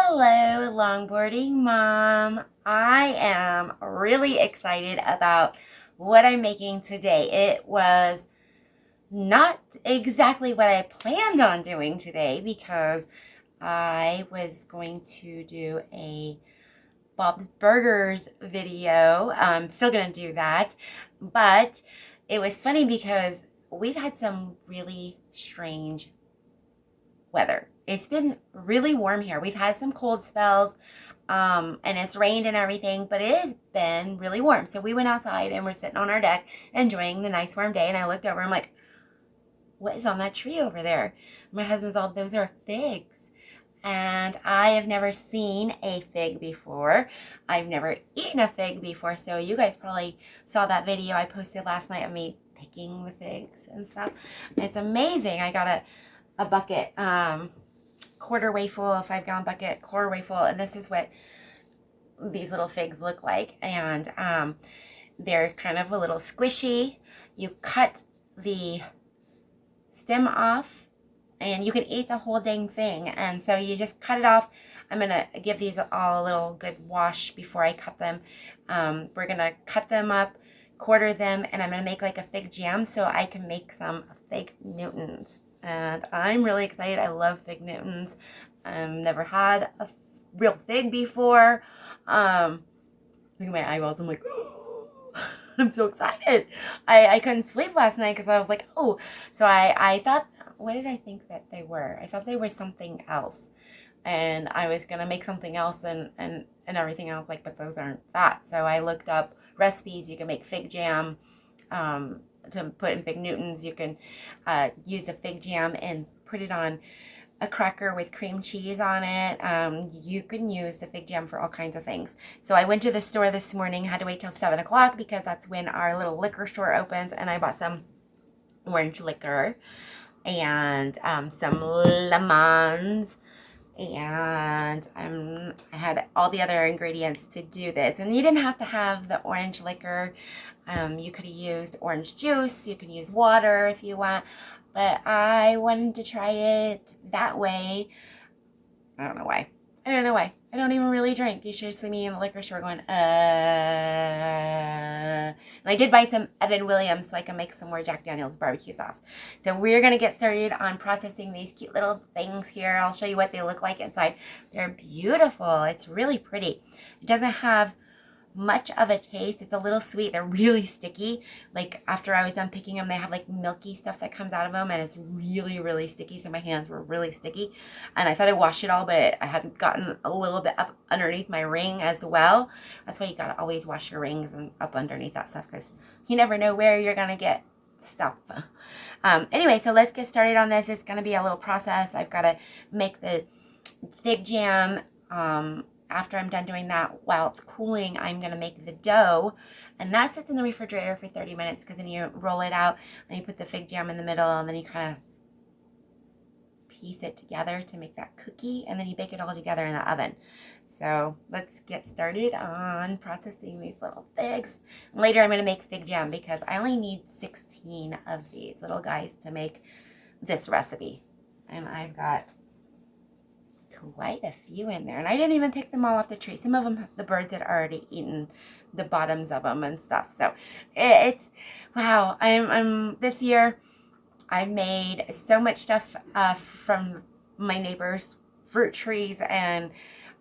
Hello, longboarding mom. I am really excited about what I'm making today. It was not exactly what I planned on doing today because I was going to do a Bob's Burgers video. I'm still going to do that, but it was funny because we've had some really strange weather. It's been really warm here. We've had some cold spells, and it's rained and everything, but it has been really warm. So we went outside and we're sitting on our deck enjoying the nice warm day. And I looked over, I'm like, what is on that tree over there? My husband's all, those are figs. And I have never seen a fig before. I've never eaten a fig before. So you guys probably saw that video I posted last night of me picking the figs and stuff. It's amazing. I got a bucket, quarter way full, a 5 gallon bucket, quarter way full, and this is what these little figs look like. And they're kind of a little squishy. You cut the stem off and you can eat the whole dang thing. And so you just cut it off. I'm gonna give these all a little good wash before I cut them. We're gonna cut them up, quarter them, and I'm gonna make like a fig jam so I can make some fig Newtons. And I'm really excited. I love fig Newtons. Never had a real fig before. Look at my eyeballs. I'm like, I'm so excited. I couldn't sleep last night because I was like, oh. So I thought, what did I think that they were? I thought they were something else. And I was going to make something else and everything. I was like, but those aren't that. So I looked up recipes. You can make fig jam to put in fig Newtons. You can use the fig jam and put it on a cracker with cream cheese on it. You can use the fig jam for all kinds of things. So I went to the store this morning, had to wait till 7 o'clock because that's when our little liquor store opens, and I bought some orange liquor and some lemons, and I had all the other ingredients to do this. And you didn't have to have the orange liquor. You could have used orange juice. You can use water if you want. But I wanted to try it that way. I don't know why. I don't know why. I don't even really drink. You should see me in the liquor store going, And I did buy some Evan Williams so I can make some more Jack Daniel's barbecue sauce. So we're going to get started on processing these cute little things here. I'll show you what they look like inside. They're beautiful. It's really pretty. It doesn't have much of a taste. It's a little sweet. They're really sticky. Like after I was done picking them, they have like milky stuff that comes out of them, and it's really, really sticky. So my hands were really sticky, and I thought I washed it all, but I hadn't gotten a little bit up underneath my ring as well. That's why you gotta always wash your rings and up underneath that stuff, because you never know where you're gonna get stuff. Anyway, so let's get started on this. It's gonna be a little process. I've got to make the fig jam. After I'm done doing that, while it's cooling, I'm going to make the dough. And that sits in the refrigerator for 30 minutes because then you roll it out and you put the fig jam in the middle and then you kind of piece it together to make that cookie. And then you bake it all together in the oven. So let's get started on processing these little figs. Later, I'm going to make fig jam because I only need 16 of these little guys to make this recipe. And I've got quite a few in there, and I didn't even pick them all off the tree. Some of them the birds had already eaten the bottoms of them and stuff. So it's wow. I'm this year I've made so much stuff from my neighbors' fruit trees, and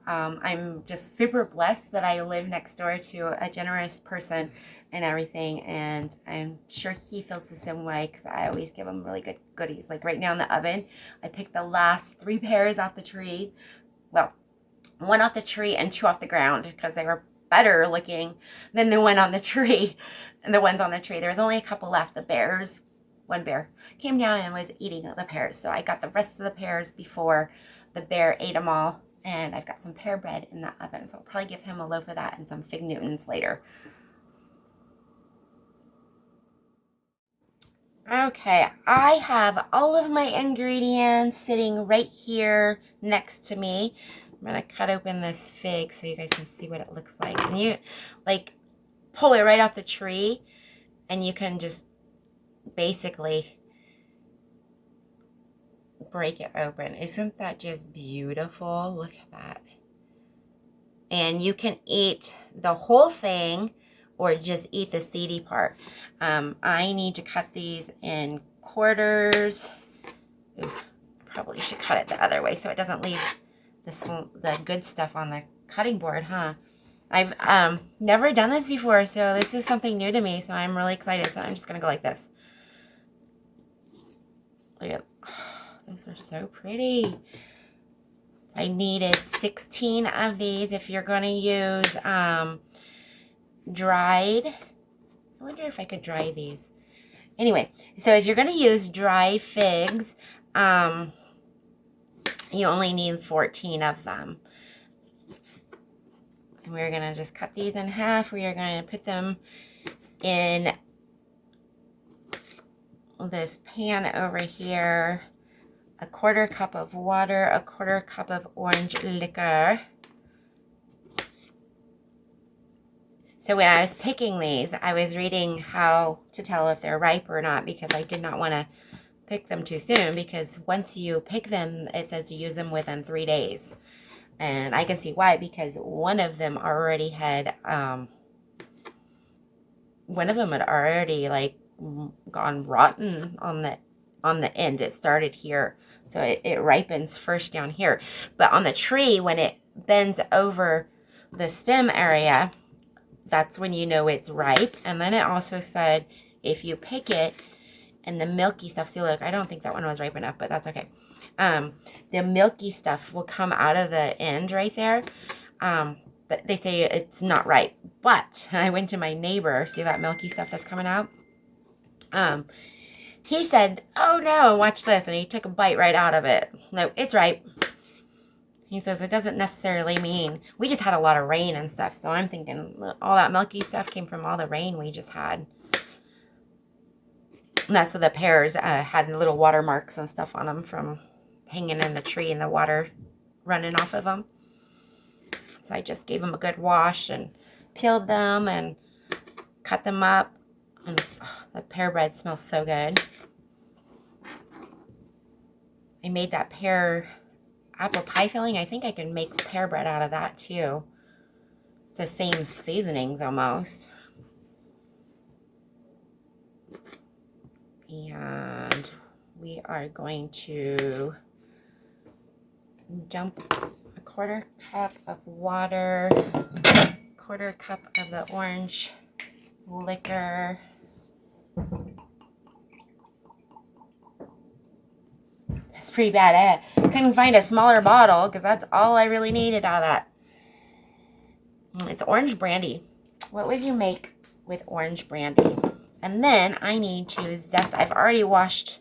I'm just super blessed that I live next door to a generous person and everything, and I'm sure he feels the same way because I always give him really good goodies. Like right now in the oven, I picked the last 3 pears off the tree. Well, 1 off the tree and 2 off the ground because they were better looking than the one on the tree. And the ones on the tree, there was only a couple left. One bear came down and was eating the pears, so I got the rest of the pears before the bear ate them all. And I've got some pear bread in the oven, so I'll probably give him a loaf of that and some fig Newtons later. Okay, I have all of my ingredients sitting right here next to me. I'm gonna cut open this fig so you guys can see what it looks like. And you like pull it right off the tree, and you can just basically break it open. Isn't that just beautiful? Look at that. And you can eat the whole thing or just eat the seedy part. I need to cut these in quarters. Ooh, probably should cut it the other way so it doesn't leave the good stuff on the cutting board, huh? I've never done this before, so this is something new to me, so I'm really excited. So I'm just going to go like this. Look at, oh, those are so pretty. I needed 16 of these. If you're going to use dried, I wonder if I could dry these. Anyway, so if you're going to use dried figs, you only need 14 of them. And we're going to just cut these in half. We are going to put them in this pan over here. A 1/4 cup of water, a 1/4 cup of orange liquor. So when I was picking these, I was reading how to tell if they're ripe or not, because I did not want to pick them too soon, because once you pick them, it says to use them within 3 days. And I can see why, because one of them already had like gone rotten on the end. It started here, so it ripens first down here. But on the tree, when it bends over the stem area, that's when you know it's ripe. And then it also said if you pick it and the milky stuff, see, look, I don't think that one was ripe enough, but that's okay. The milky stuff will come out of the end right there. But they say it's not ripe. But I went to my neighbor, see that milky stuff that's coming out? He said, oh no, watch this. And he took a bite right out of it. No, it's ripe. He says it doesn't necessarily mean, we just had a lot of rain and stuff. So I'm thinking all that milky stuff came from all the rain we just had. And that's what the pears had little water marks and stuff on them from hanging in the tree and the water running off of them. So I just gave them a good wash and peeled them and cut them up. And oh, the pear bread smells so good. I made that pear apple pie filling. I think I can make pear bread out of that too. It's the same seasonings almost. And we are going to dump a 1/4 cup of water, 1/4 cup of the orange liquor, that's pretty bad. I couldn't find a smaller bottle because that's all I really needed out of that. It's orange brandy. What would you make with orange brandy? And then I need to zest. I've already washed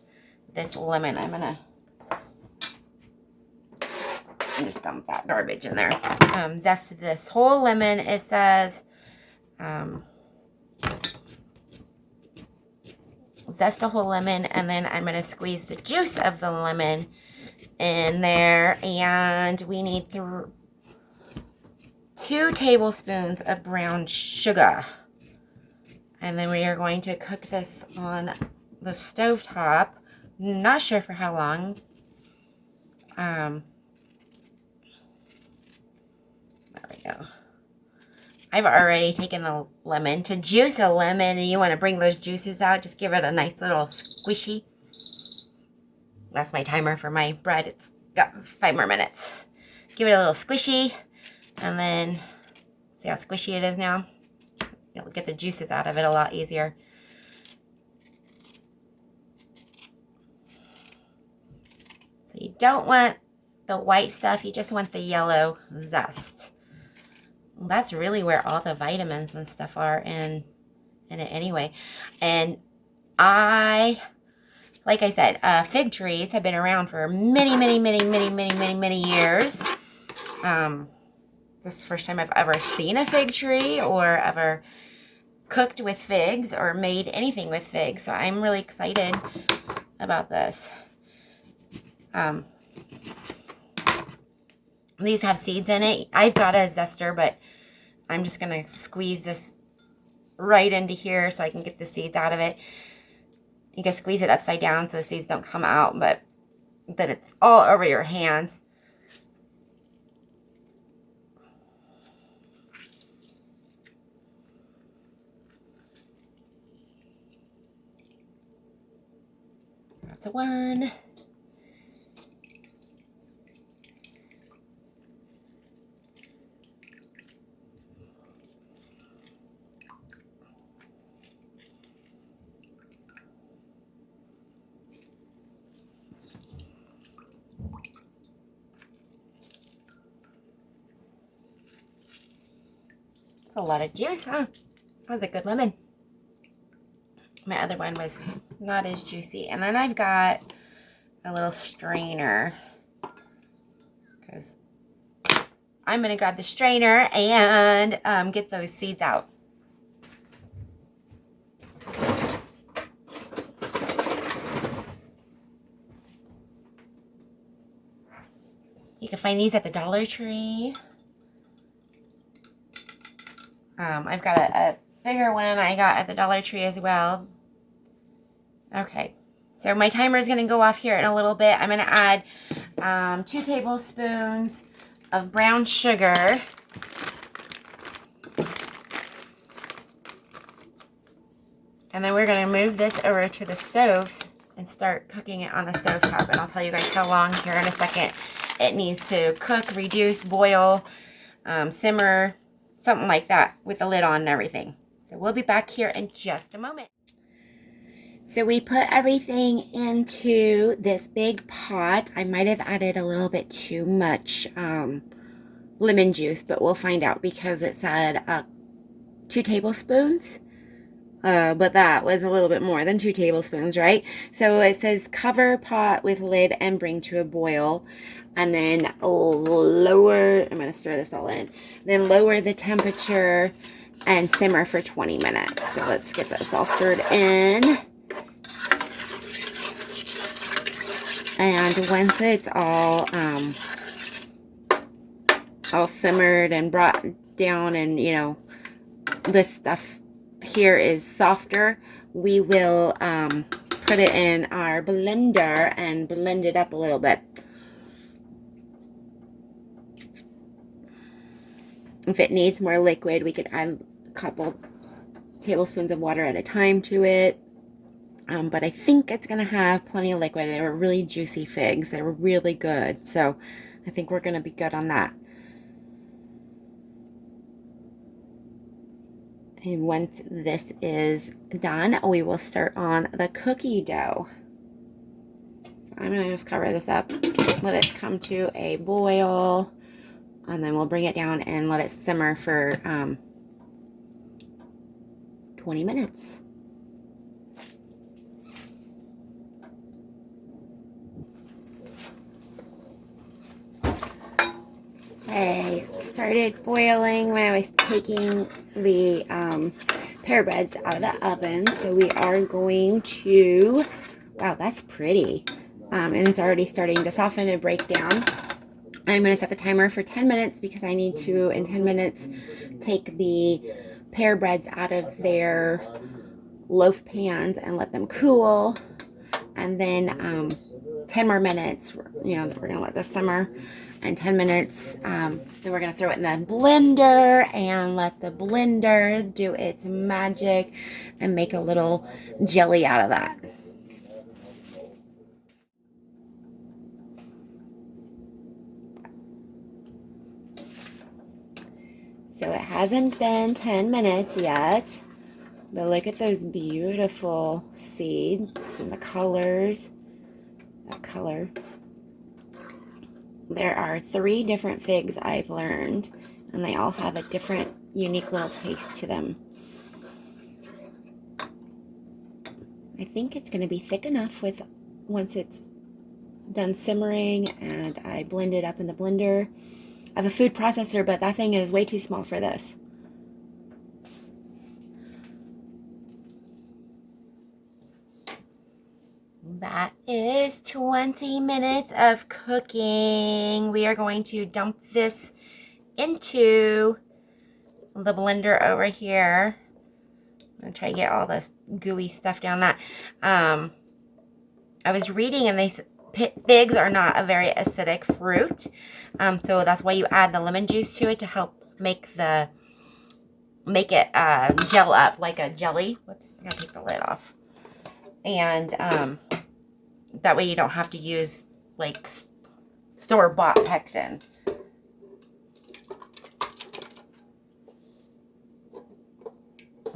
this lemon. I'm gonna just dump that garbage in there. Zested this whole lemon. It says zest a whole lemon, and then I'm gonna squeeze the juice of the lemon in there. And we need 2 tablespoons of brown sugar. And then we are going to cook this on the stovetop. Not sure for how long. There we go. I've already taken the lemon. To juice a lemon, and you want to bring those juices out, just give it a nice little squishy. That's my timer for my bread. It's got 5 more minutes. Give it a little squishy, and then see how squishy it is now? You'll get the juices out of it a lot easier. So you don't want the white stuff, you just want the yellow zest. Well, that's really where all the vitamins and stuff are in it anyway. And like I said, fig trees have been around for many years. This is the first time I've ever seen a fig tree or ever cooked with figs or made anything with figs. So I'm really excited about this. These have seeds in it. I've got a zester, but I'm just going to squeeze this right into here so I can get the seeds out of it. You can squeeze it upside down so the seeds don't come out, but that it's all over your hands. That's a one. That's a lot of juice, huh? That was a good lemon. My other one was not as juicy. And then I've got a little strainer, because I'm going to grab the strainer and get those seeds out. You can find these at the Dollar Tree. I've got a bigger one I got at the Dollar Tree as well. Okay, so my timer is going to go off here in a little bit. I'm going to add 2 tablespoons of brown sugar. And then we're going to move this over to the stove and start cooking it on the stove top. And I'll tell you guys how long here in a second it needs to cook, reduce, boil, simmer, something like that with the lid on and everything. So we'll be back here in just a moment. So we put everything into this big pot. I might have added a little bit too much lemon juice, but we'll find out because it said 2 tablespoons. But that was a little bit more than 2 tablespoons, right? So it says cover pot with lid and bring to a boil. And then lower, I'm going to stir this all in. Then lower the temperature and simmer for 20 minutes. So let's get this all stirred in. And once it's all simmered and brought down, and you know, this stuff here is softer, we will put it in our blender and blend it up a little bit. If it needs more liquid, we could add a couple tablespoons of water at a time to it. But I think it's going to have plenty of liquid. They were really juicy figs. They were really good. So I think we're going to be good on that. And once this is done, we will start on the cookie dough. So I'm going to just cover this up, let it come to a boil, and then we'll bring it down and let it simmer for 20 minutes. Okay, it started boiling when I was taking the pear breads out of the oven. So we are going to, wow, that's pretty. And it's already starting to soften and break down. I'm going to set the timer for 10 minutes because I need to, in 10 minutes, take the pear breads out of their loaf pans and let them cool. And then 10 more minutes, you know, we're going to let this simmer. And 10 minutes, then we're going to throw it in the blender and let the blender do its magic and make a little jelly out of that. So it hasn't been 10 minutes yet, but look at those beautiful seeds and the colors, that color. There are 3 different figs I've learned, and they all have a different, unique little taste to them. I think it's going to be thick enough once it's done simmering and I blend it up in the blender. I have a food processor, but that thing is way too small for this. That is 20 minutes of cooking. We are going to dump this into the blender over here. I'm going to try to get all this gooey stuff down that. I was reading and figs are not a very acidic fruit. So that's why you add the lemon juice to it to help make it gel up like a jelly. Whoops, I gotta take the lid off. And that way you don't have to use like store-bought pectin.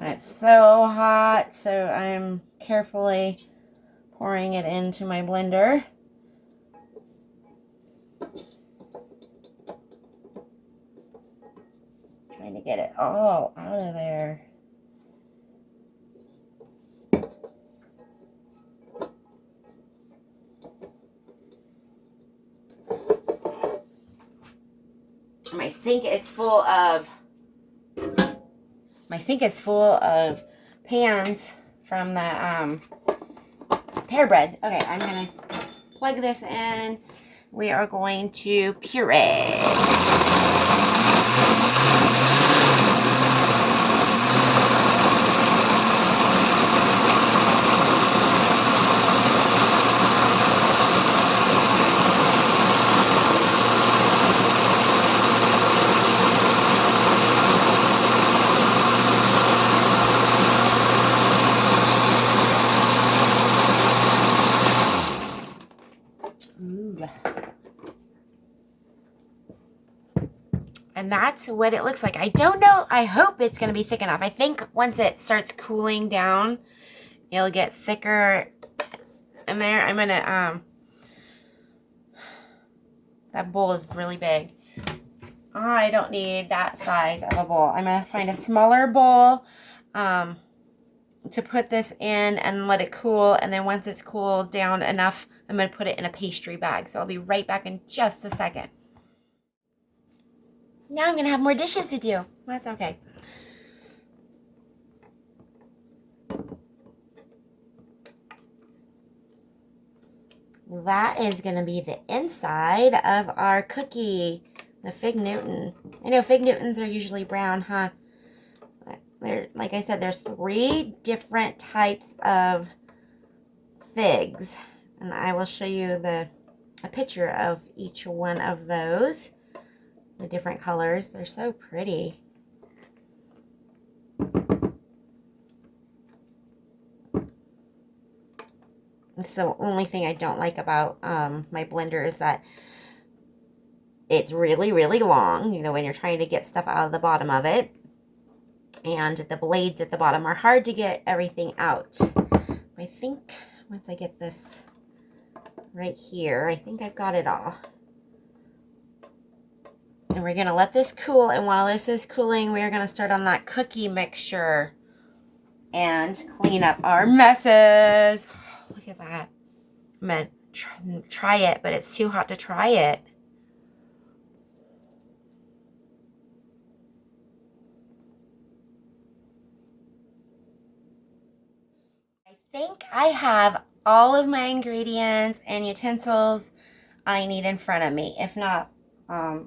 It's so hot, so I'm carefully pouring it into my blender. Trying to get it all out of there. My sink is full of pans from the pear bread. Okay, I'm gonna plug this in. We are going to puree. And that's what it looks like. I don't know. I hope it's going to be thick enough. I think once it starts cooling down, it'll get thicker in there. I'm going to, that bowl is really big. I don't need that size of a bowl. I'm going to find a smaller bowl to put this in and let it cool. And then once it's cooled down enough, I'm going to put it in a pastry bag. So I'll be right back in just a second. Now I'm going to have more dishes to do. That's okay. That is going to be the inside of our cookie, the Fig Newton. I know Fig Newtons are usually brown, huh? Like I said, there's 3 different types of figs. And I will show you a picture of each one of those. The different colors. They're so pretty. It's the only thing I don't like about my blender is that it's really, really long, you know, when you're trying to get stuff out of the bottom of it. And the blades at the bottom are hard to get everything out. I think once I get this right here, I think I've got it all. And we're going to let this cool. And while this is cooling, we're going to start on that cookie mixture and clean up our messes. Oh, look at that. I'm going to try it, but it's too hot to try it. I think I have all of my ingredients and utensils I need in front of me. If not,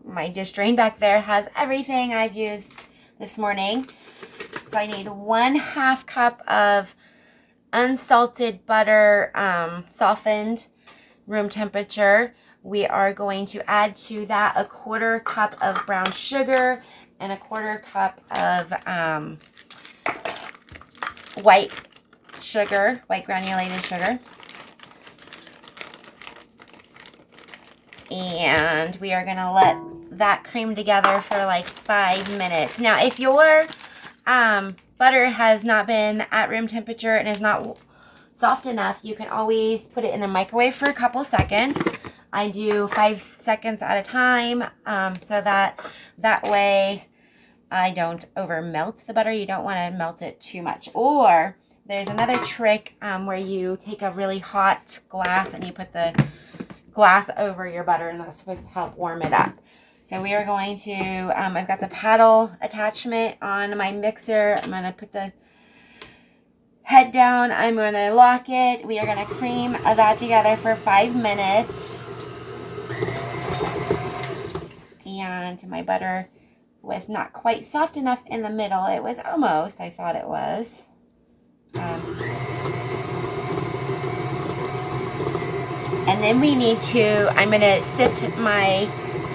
my dish drain back there has everything I've used this morning. So I need 1/2 cup of unsalted butter, softened, room temperature. We are going to add to that 1/4 cup of brown sugar and 1/4 cup of white granulated sugar. And we are going to let that cream together for like 5 minutes. Now, if your butter has not been at room temperature and is not soft enough, you can always put it in the microwave for a couple seconds. I do 5 seconds at a time so that way I don't over melt the butter. You don't want to melt it too much. Or there's another trick where you take a really hot glass and you put the glass over your butter, and that's supposed to help warm it up. So we are going to, I've got the paddle attachment on my mixer. I'm going to put the head down. I'm going to lock it. We are going to cream that together for 5 minutes. And my butter was not quite soft enough in the middle. It was almost, I thought it was. And then we need to, I'm going to sift my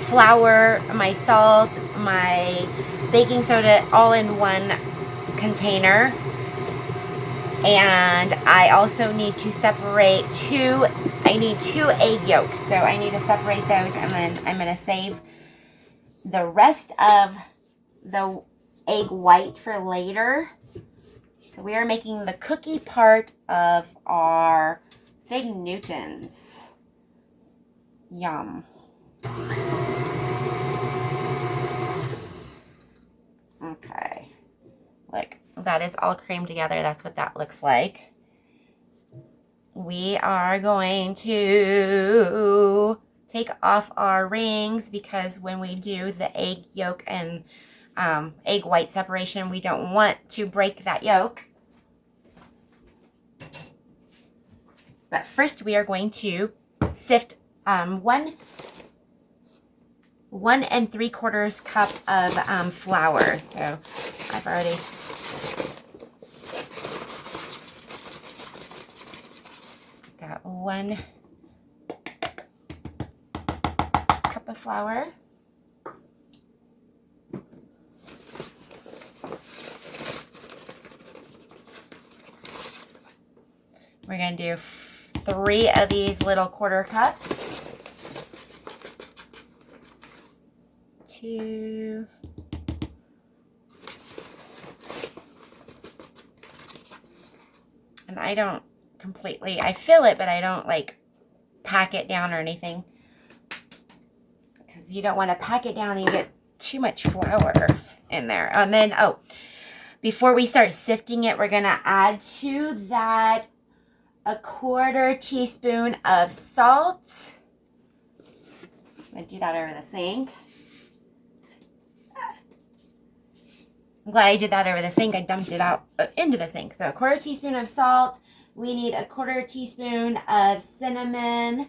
flour, my salt, my baking soda all in one container. And I also need to separate I need 2 egg yolks. So I need to separate those, and then I'm going to save the rest of the egg white for later. So we are making the cookie part of our Fig Newtons. Yum. Okay. Look, that is all creamed together. That's what that looks like. We are going to take off our rings because when we do the egg yolk and egg white separation, we don't want to break that yolk. But first we are going to sift 1 3/4 cup of flour. So I've already got 1 cup of flour. We're going to do 3 of these little 1/4 cups. 2. And I don't completely, I fill it, but I don't like pack it down or anything. Because you don't want to pack it down and you get too much flour in there. And then, before we start sifting it, we're going to add to that 1/4 teaspoon of salt. I'm going to do that over the sink. I'm glad I did that over the sink. I dumped it out into the sink. So 1/4 teaspoon of salt. We need 1/4 teaspoon of cinnamon.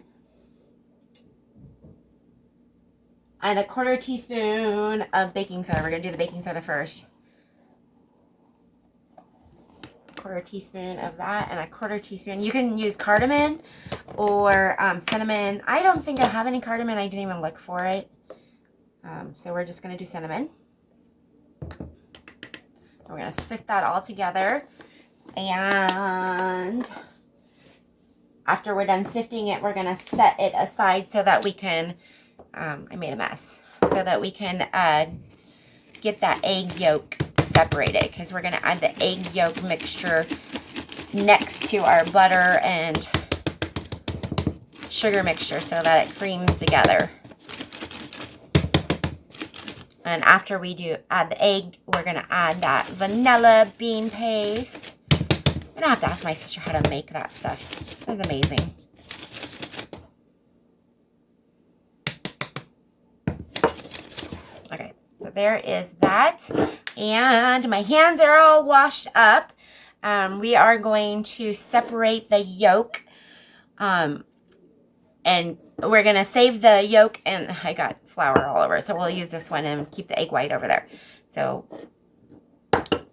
And 1/4 teaspoon of baking soda. We're going to do the baking soda first. 1/4 teaspoon of that and 1/4 teaspoon. You can use cardamom or cinnamon. I don't think I have any cardamom. I didn't even look for it. So we're just going to do cinnamon. We're going to sift that all together. And after we're done sifting it, we're going to set it aside so that we can, I made a mess, so that we can get that egg yolk separated, because we're going to add the egg yolk mixture next to our butter and sugar mixture so that it creams together. And after we add the egg, we're going to add that vanilla bean paste. I'm going to have to ask my sister how to make that stuff. It was amazing. Okay, so there is that. And my hands are all washed up. We are going to separate the yolk. And we're going to save the yolk, and I got flour all over, so we'll use this one and keep the egg white over there. So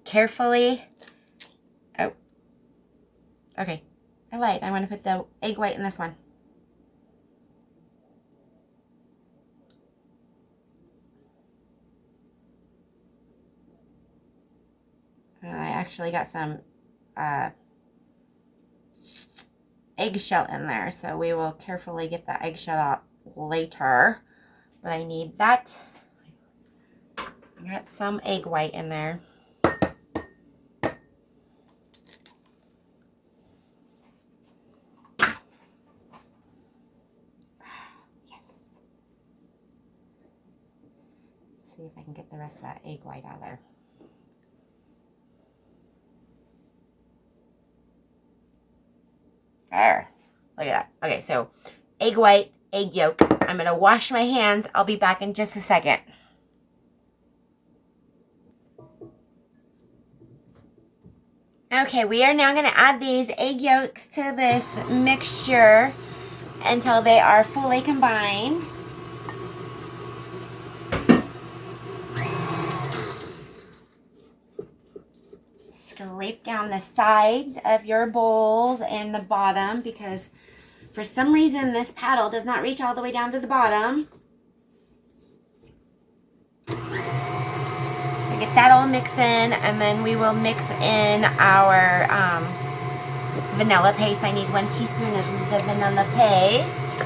carefully, oh, okay, I lied. I want to put the egg white in this one. I actually got some eggshell in there, so we will carefully get the eggshell out later. But I need that. I got some egg white in there. Yes. Let's see if I can get the rest of that egg white out of there. There. Look at that. Okay, so egg white, egg yolk. I'm going to wash my hands. I'll be back in just a second. Okay, we are now going to add these egg yolks to this mixture until they are fully combined. Scrape down the sides of your bowls and the bottom, because For some reason, this paddle does not reach all the way down to the bottom. So get that all mixed in, and then we will mix in our vanilla paste. I need 1 teaspoon of the vanilla paste.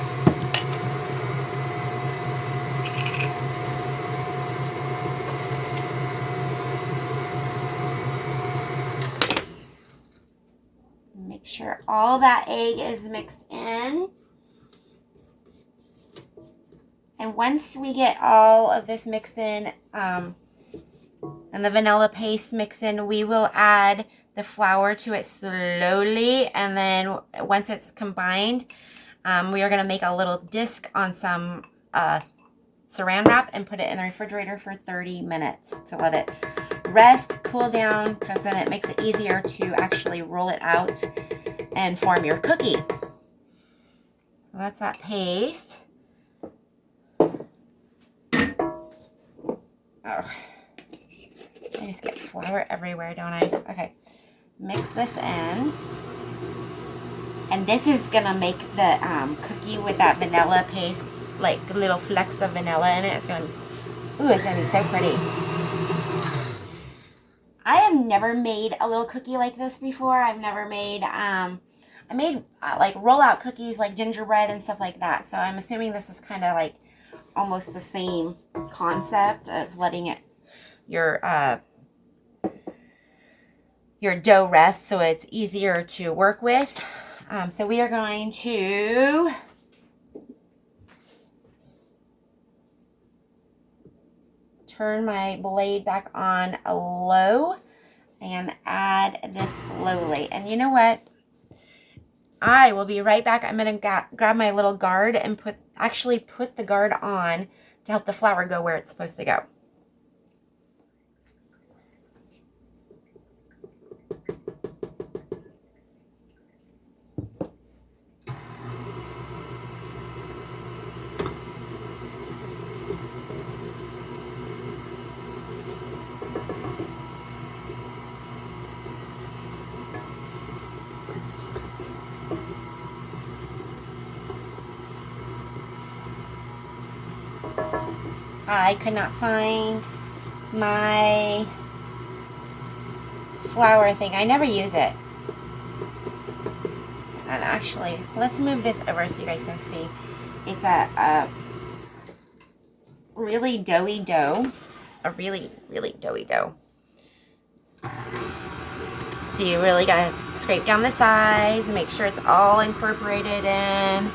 Make sure all that egg is mixed in. And once we get all of this mixed in, and the vanilla paste mixed in, we will add the flour to it slowly. And then once it's combined, we are going to make a little disc on some saran wrap and put it in the refrigerator for 30 minutes to let it rest, cool down, because then it makes it easier to actually roll it out and form your cookie. So that's that paste. Oh, I just get flour everywhere, don't I? Okay, mix this in. And this is gonna make the cookie with that vanilla paste, like little flecks of vanilla in it. It's gonna be so pretty. I have never made a little cookie like this before. I've never made, I made like roll-out cookies like gingerbread and stuff like that. So I'm assuming this is kind of like almost the same concept of letting it your dough rest so it's easier to work with. So we are going to turn my blade back on low and add this slowly. And you know what? I will be right back. I'm going to grab my little guard and put the guard on to help the flour go where it's supposed to go. I could not find my flour thing. I never use it. And actually, let's move this over so you guys can see. It's a really doughy dough. A really, really doughy dough. So you really gotta scrape down the sides, make sure it's all incorporated in.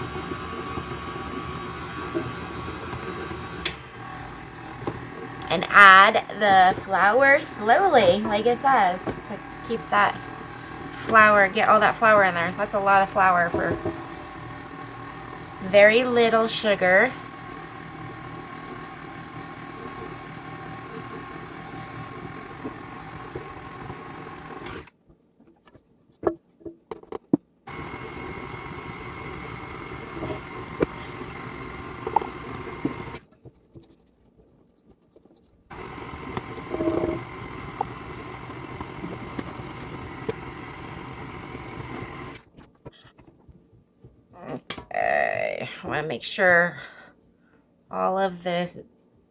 And add the flour slowly, like it says, to keep that flour, get all that flour in there. That's a lot of flour for very little sugar. Okay, I want to make sure all of this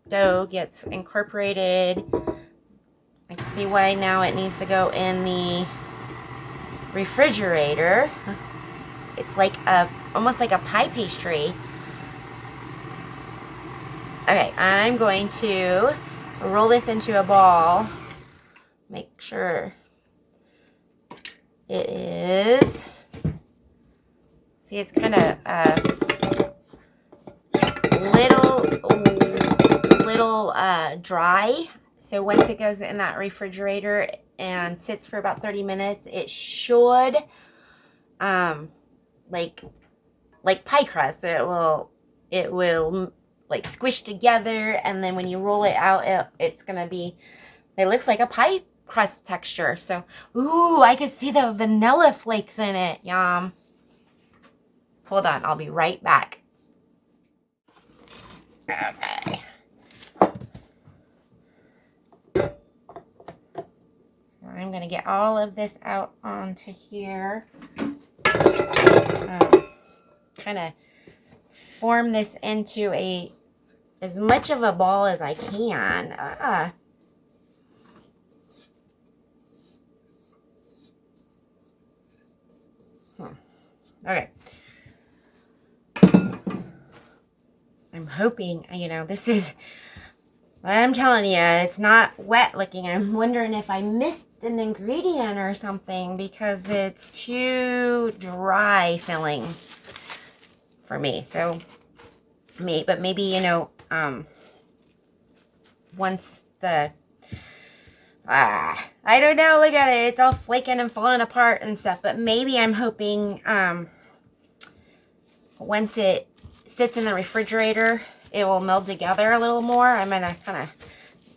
dough gets incorporated. I can see why now it needs to go in the refrigerator. It's like almost like a pie pastry. Okay, I'm going to roll this into a ball. Make sure it is. See, it's kind of little dry. So once it goes in that refrigerator and sits for about 30 minutes, it should like pie crust. It will like squish together, and then when you roll it out, it's gonna be, it looks like a pie crust texture. So, ooh, I can see the vanilla flakes in it. Yum. Hold on, I'll be right back. Okay. So I'm gonna get all of this out onto here. kind of form this into as much of a ball as I can. Okay. I'm hoping, this is, I'm telling you, it's not wet looking. I'm wondering if I missed an ingredient or something because it's too dry feeling for me. So, but maybe, once I don't know, look at it. It's all flaking and falling apart and stuff. But maybe I'm hoping, once it sits in the refrigerator, it will meld together a little more. I'm going to kind of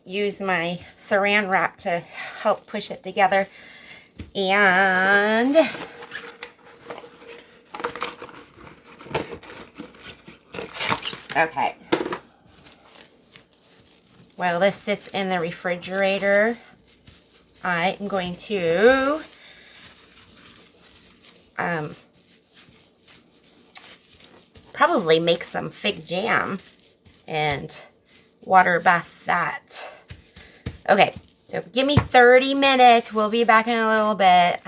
use my saran wrap to help push it together. And okay. While this sits in the refrigerator, I am going to probably make some fig jam and water bath that. Okay, so give me 30 minutes. We'll be back in a little bit.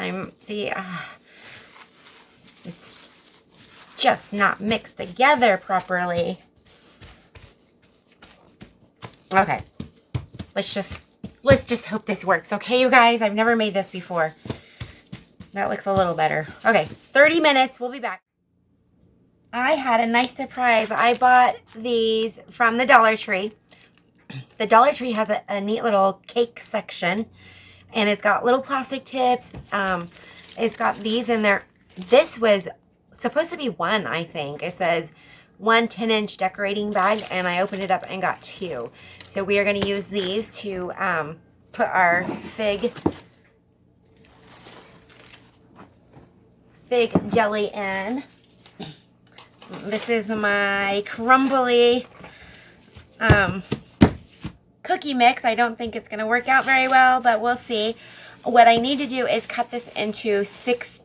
It's just not mixed together properly. Okay, let's just hope this works. Okay, you guys, I've never made this before. That looks a little better. Okay, 30 minutes. We'll be back. I had a nice surprise. I bought these from the Dollar Tree. The Dollar Tree has a neat little cake section, and it's got little plastic tips. It's got these in there. This was supposed to be one, I think. It says 1 10-inch decorating bag, and I opened it up and got 2. So we are going to use these to put our fig jelly in. This is my crumbly cookie mix. I don't think it's going to work out very well, but we'll see. What I need to do is cut this into 6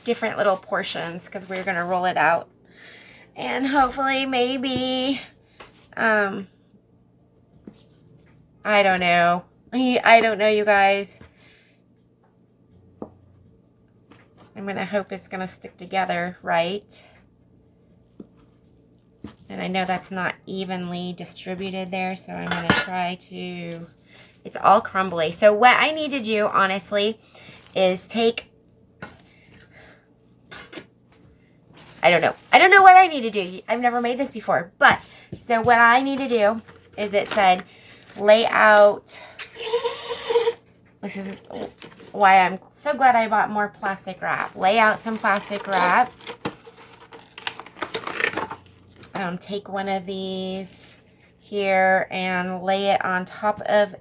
different little portions because we're going to roll it out. And hopefully maybe, I don't know. I don't know, you guys. I'm going to hope it's going to stick together right. And I know that's not evenly distributed there, so I'm going to try to... It's all crumbly. So what I need to do, honestly, is take... I don't know. I don't know what I need to do. I've never made this before. But, so what I need to do is it said, lay out... This is why I'm so glad I bought more plastic wrap. Lay out some plastic wrap. Take one of these here and lay it on top of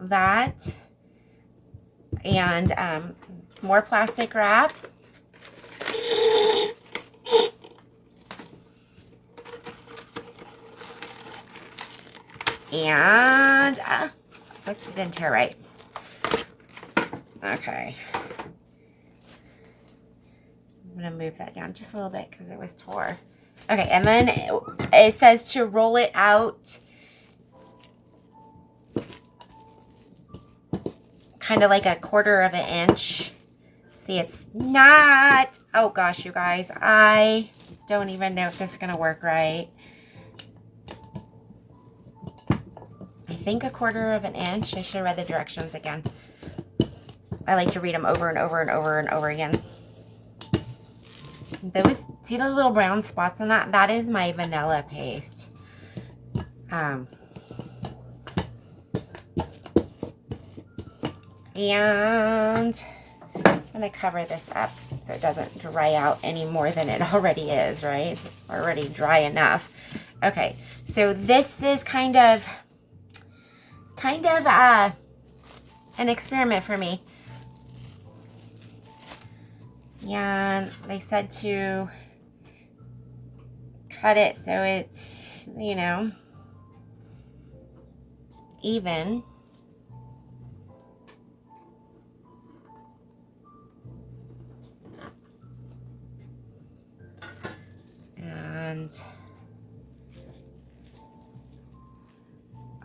that. And more plastic wrap. And, oops, it didn't tear right. Okay. I'm going to move that down just a little bit because it was tore. Okay, and then it says to roll it out kind of like a 1/4 of an inch. See, it's not, oh gosh, you guys, I don't even know if this is going to work right. I think a 1/4 of an inch. I should have read the directions again. I like to read them over and over and over and over again. Those, see those little brown spots on that? That is my vanilla paste. And I'm going to cover this up so it doesn't dry out any more than it already is, right? It's already dry enough. Okay, so this is kind of an experiment for me. And they said to cut it so it's, you know, even. And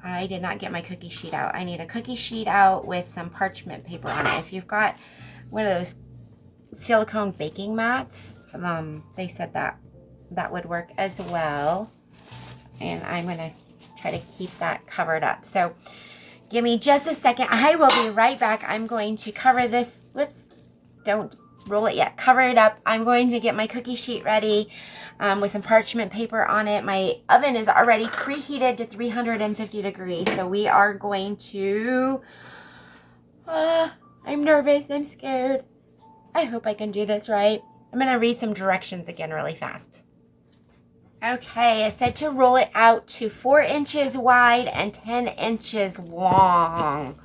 I did not get my cookie sheet out. I need a cookie sheet out with some parchment paper on it. If you've got one of those silicone baking mats, they said that would work as well. And I'm going to try to keep that covered up. So give me just a second. I will be right back. I'm going to cover this. Whoops. Don't roll it yet. Cover it up. I'm going to get my cookie sheet ready with some parchment paper on it. My oven is already preheated to 350 degrees. So we are going to... I'm nervous. I'm scared. I hope I can do this right. I'm going to read some directions again really fast. Okay, it said to roll it out to 4 inches wide and 10 inches long.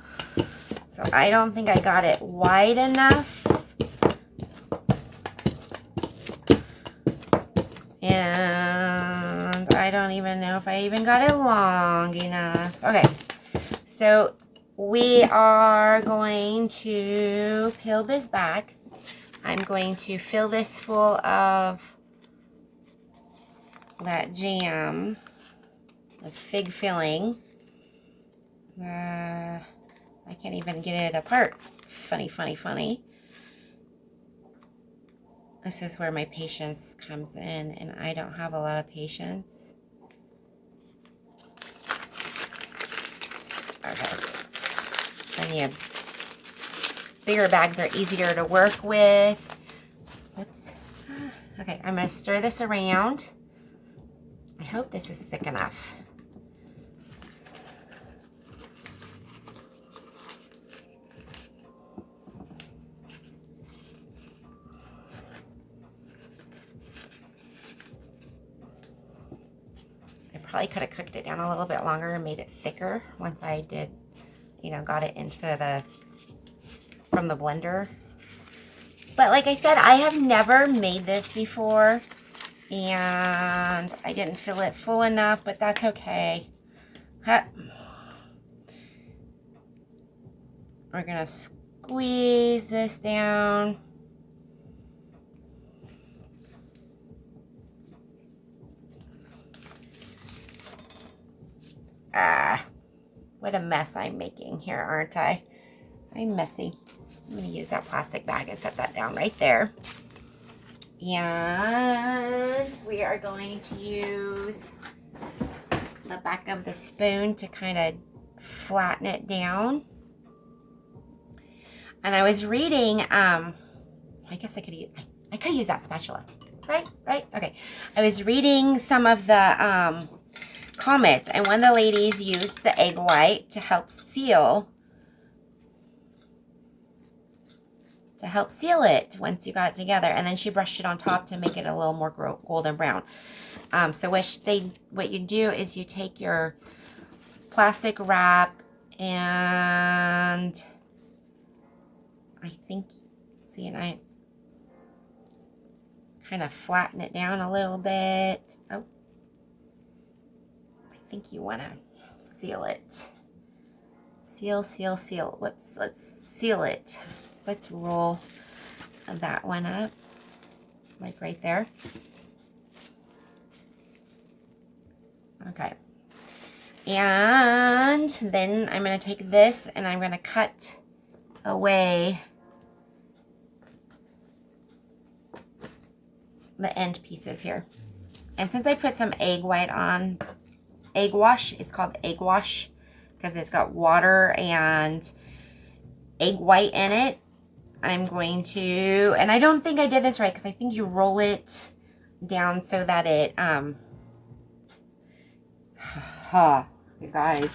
So I don't think I got it wide enough. And I don't even know if I even got it long enough. Okay, so we are going to peel this back. I'm going to fill this full of that jam, the fig filling. I can't even get it apart. Funny, funny, funny. This is where my patience comes in, and I don't have a lot of patience. Okay. Bigger bags are easier to work with. Whoops. Okay, I'm going to stir this around. I hope this is thick enough. Probably could have cooked it down a little bit longer and made it thicker once I did, got it into from the blender. But like I said, I have never made this before, and I didn't fill it full enough, but that's okay. We're gonna squeeze this down. What a mess I'm making here, aren't I? I'm messy. I'm going to use that plastic bag and set that down right there. And we are going to use the back of the spoon to kind of flatten it down. And I was reading, I guess I could use that spatula, right? Okay. I was reading some of the comments, and one of the ladies used the egg white to help seal it once you got it together, and then she brushed it on top to make it a little more golden brown. So what you do is you take your plastic wrap, and I kind of flatten it down a little bit. Oh, I think you want to seal it. Seal. Whoops, let's seal it. Let's roll that one up, like right there. Okay. And then I'm going to take this and I'm going to cut away the end pieces here. And since I put some egg white on, egg wash, it's called egg wash because it's got water and egg white in it. I'm going to, and I don't think I did this right because I think you roll it down so that it, you guys,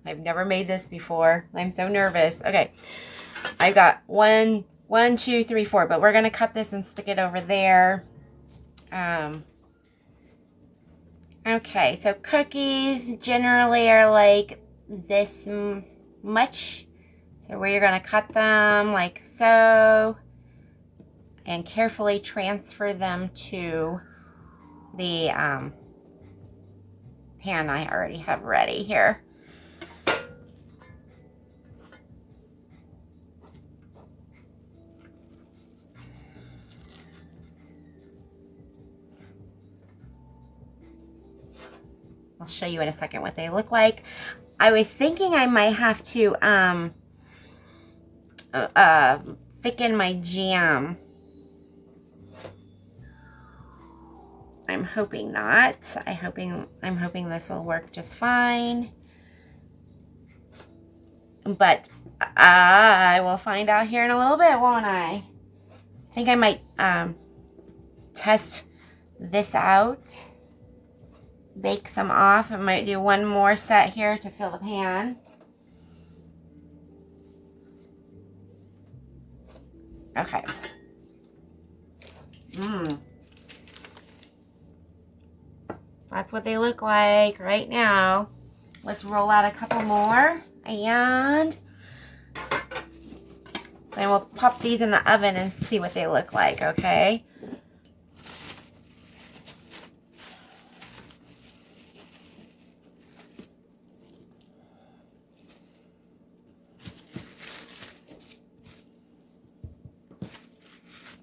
I've never made this before. I'm so nervous. Okay, I've got 1, 2, 3, 4, but we're going to cut this and stick it over there. Okay, so cookies generally are like this much. So we're going to cut them like so and carefully transfer them to the pan I already have ready here. I'll show you in a second what they look like. I was thinking I might have to thicken my jam. I'm hoping not. I'm hoping this will work just fine. But I will find out here in a little bit, won't I? I think I might test this out. Bake some off. I might do one more set here to fill the pan. Okay. That's what they look like right now. Let's roll out a couple more, and then we'll pop these in the oven and see what they look like, okay?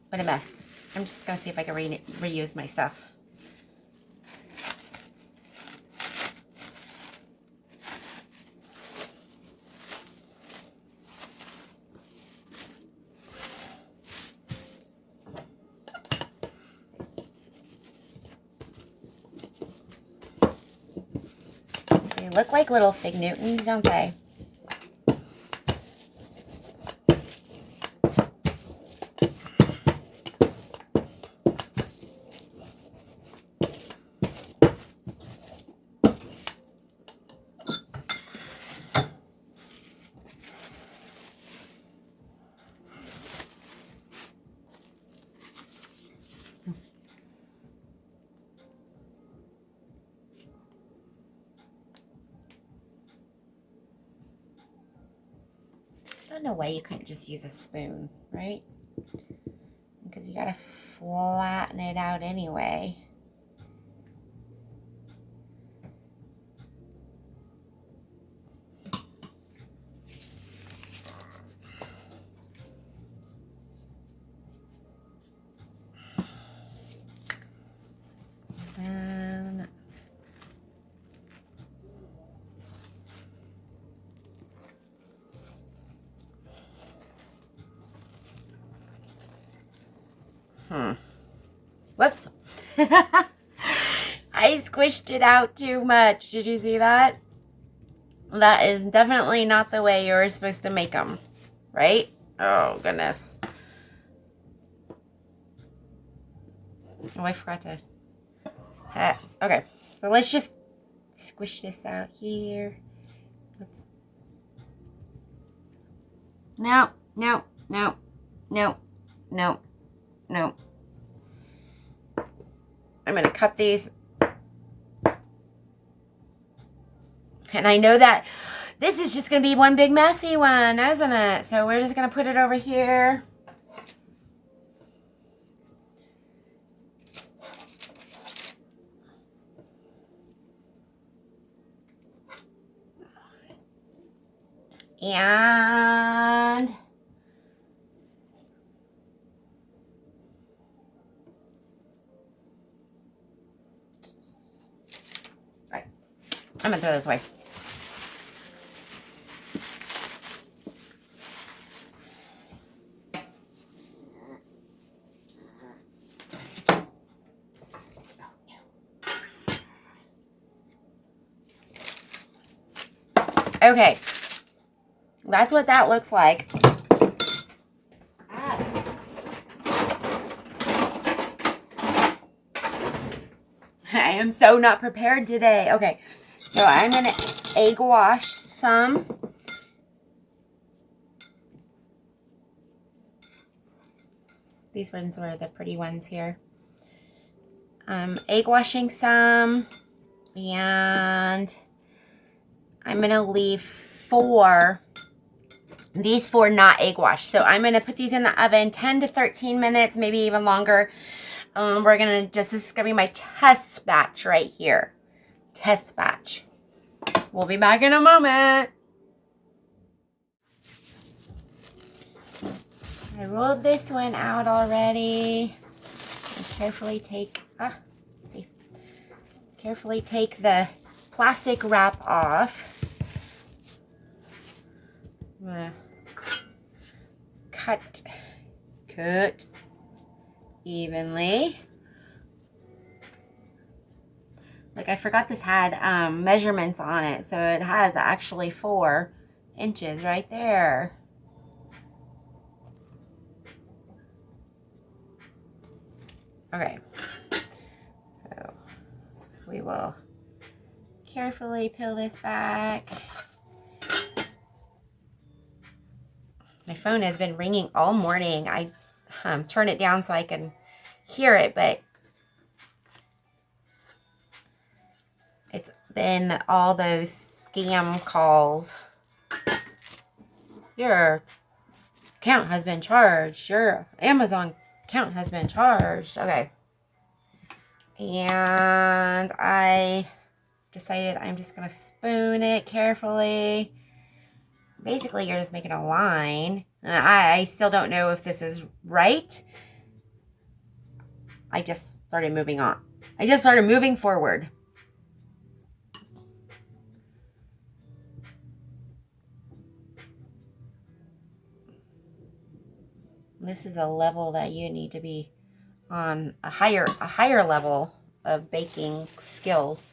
What a mess. I'm just gonna see if I can reuse my stuff. They look like little fig Newtons, don't they? No way you couldn't just use a spoon, right? Because you gotta flatten it out anyway. Whoops. I squished it out too much. Did you see that? That is definitely not the way you're supposed to make them, right? Oh, goodness. Oh, I forgot to. Okay, so let's just squish this out here. Oops. No, no, no, no, no, no. I'm going to cut these. And I know that this is just going to be one big messy one, isn't it? So we're just going to put it over here. And all right, I'm going to throw this away. Okay, that's what that looks like. I am so not prepared today. Okay, so I'm going to egg wash some. These ones were the pretty ones here. Egg washing some, and I'm going to leave these four not egg washed. So I'm going to put these in the oven 10 to 13 minutes, maybe even longer. We're going to this is going to be my test batch right here. Test batch. We'll be back in a moment. I rolled this one out already. And carefully take the plastic wrap off. I'm gonna cut evenly. Like, I forgot this had measurements on it, so it has actually 4 inches right there. Okay, so we will carefully peel this back. My phone has been ringing all morning. I turn it down so I can hear it, but it's been all those scam calls. Your account has been charged. Your Amazon account has been charged. Okay. And I decided I'm just going to spoon it carefully. Basically, you're just making a line. And I still don't know if this is right. I just started moving on. I just started moving forward. This is a level that you need to be on a higher level of baking skills.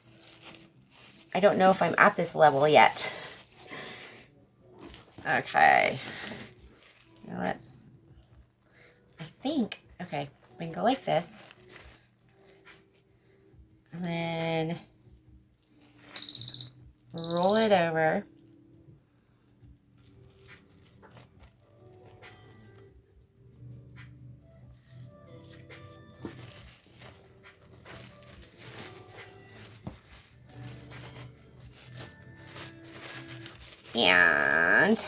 I don't know if I'm at this level yet. Okay. Now okay, we can go like this. And then roll it over. And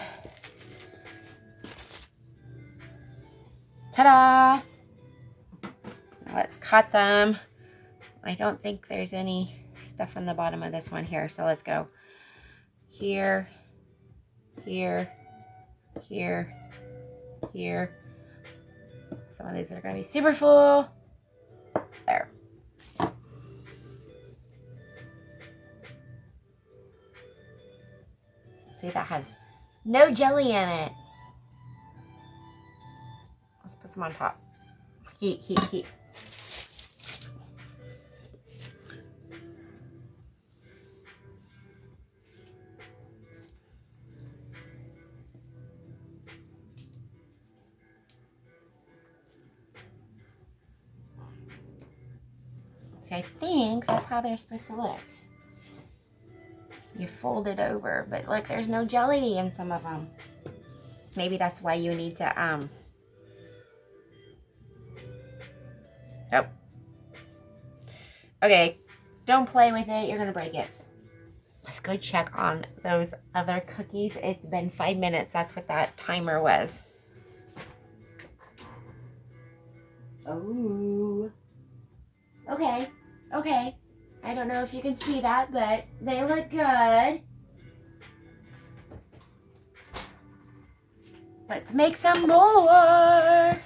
ta-da! Let's cut them. I don't think there's any stuff on the bottom of this one here, so let's go here, here, here, here. Some of these are going to be super full. There. See, that has no jelly in it. Let's put some on top. Heat, heat, heat. See, I think that's how they're supposed to look. You fold it over, but look, there's no jelly in some of them. Maybe that's why you need to, oh. Okay, don't play with it, you're gonna break it. Let's go check on those other cookies. It's been 5 minutes, that's what that timer was. Oh. Okay, okay. I don't know if you can see that, but they look good. Let's make some more.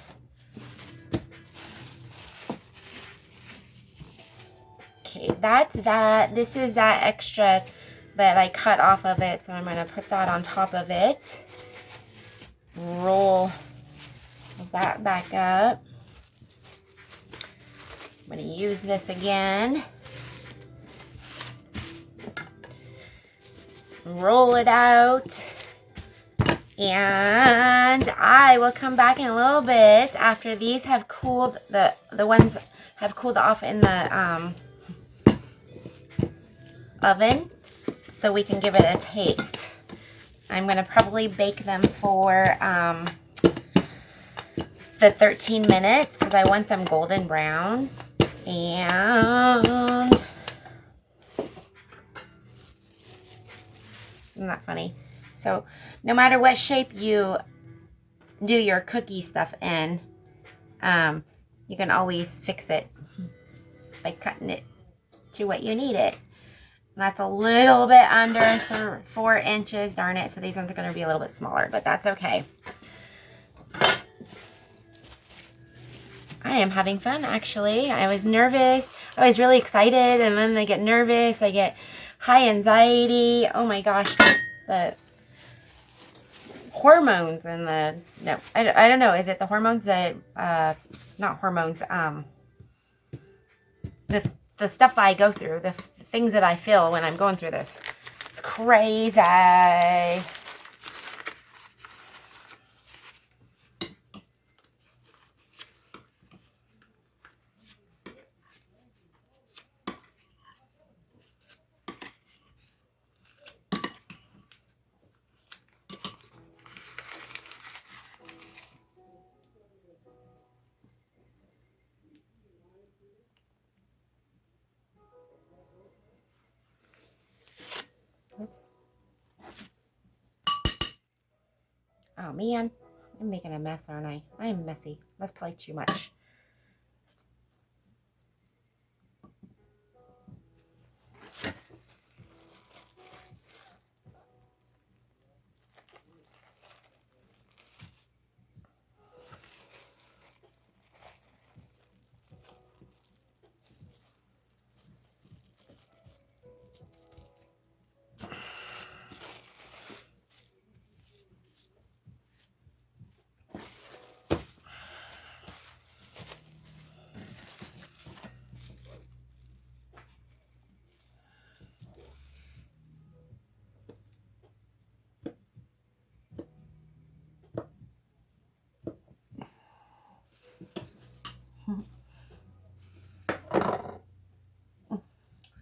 Okay, that's that. This is that extra that I cut off of it, so I'm going to put that on top of it. Roll that back up. I'm going to use this again. Roll it out, and I will come back in a little bit after these have cooled. The ones have cooled off in the oven, so we can give it a taste. I'm going to probably bake them for the 13 minutes because I want them golden brown. And isn't that funny? So no matter what shape you do your cookie stuff in, you can always fix it by cutting it to what you need it. And that's a little bit under 4 inches, darn it. So these ones are going to be a little bit smaller, but that's okay. I am having fun, actually. I was nervous. I was really excited, and then I get nervous. I get high anxiety. Oh my gosh, the hormones and no, I don't know. Is it the hormones that, not hormones, the stuff I go through, the things that I feel when I'm going through this. It's crazy. Oops. Oh man, I'm making a mess, aren't I? I am messy. That's probably too much.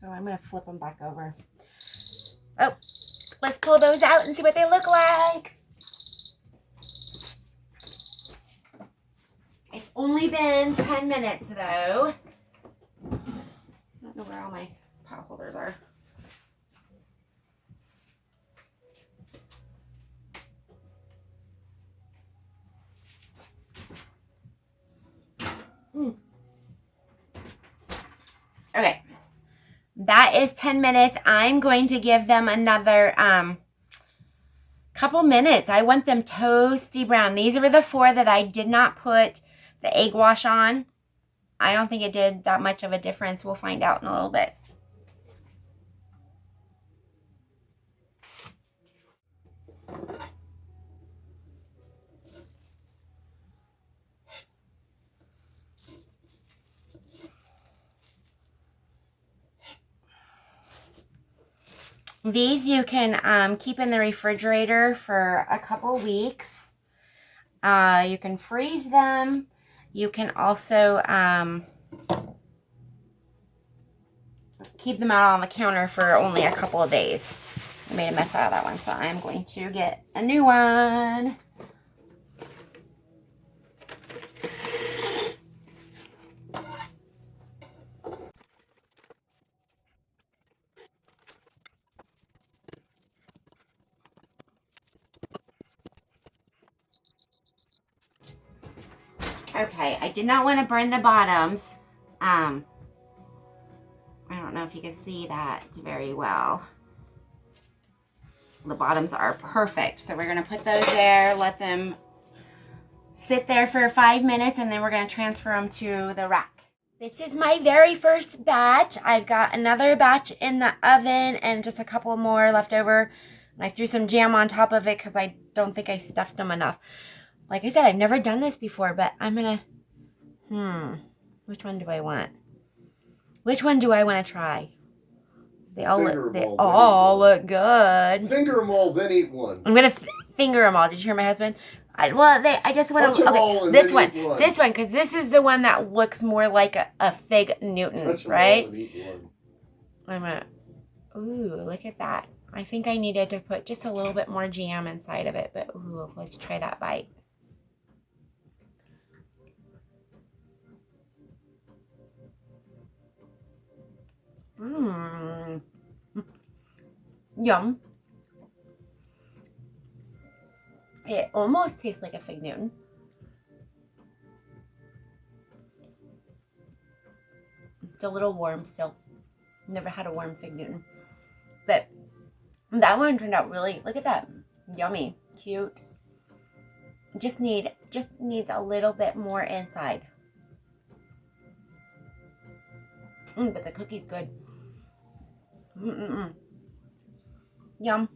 So I'm going to flip them back over. Oh, let's pull those out and see what they look like. It's only been 10 minutes though. I don't know where all my pot holders are. Okay. That is 10 minutes. I'm going to give them another couple minutes. I want them toasty brown. These were the 4 that I did not put the egg wash on. I don't think it did that much of a difference. We'll find out in a little bit. These you can keep in the refrigerator for a couple weeks. You can freeze them. You can also keep them out on the counter for only a couple of days. I made a mess out of that one, so I'm going to get a new one. Okay, I did not want to burn the bottoms. I don't know if you can see that very well. The bottoms are perfect. So we're going to put those there, let them sit there for 5 minutes, and then we're going to transfer them to the rack. This is my very first batch. I've got another batch in the oven and just a couple more left over. And I threw some jam on top of it because I don't think I stuffed them enough. Like I said, I've never done this before, but I'm going to, which one do I want? Which one do I want to try? They all look good. Finger them all, then eat one. I'm going to finger them all. Did you hear my husband? I just want to, okay, this one, because this is the one that looks more like a Fig Newton, Touch right? Them all and eat one. I'm going to, ooh, look at that. I think I needed to put just a little bit more jam inside of it, but ooh, let's try that bite. Yum. It almost tastes like a Fig Newton. It's a little warm still. Never had a warm Fig Newton. But that one turned out really, look at that. Yummy. Cute. Just needs a little bit more inside. But the cookie's good. Yum.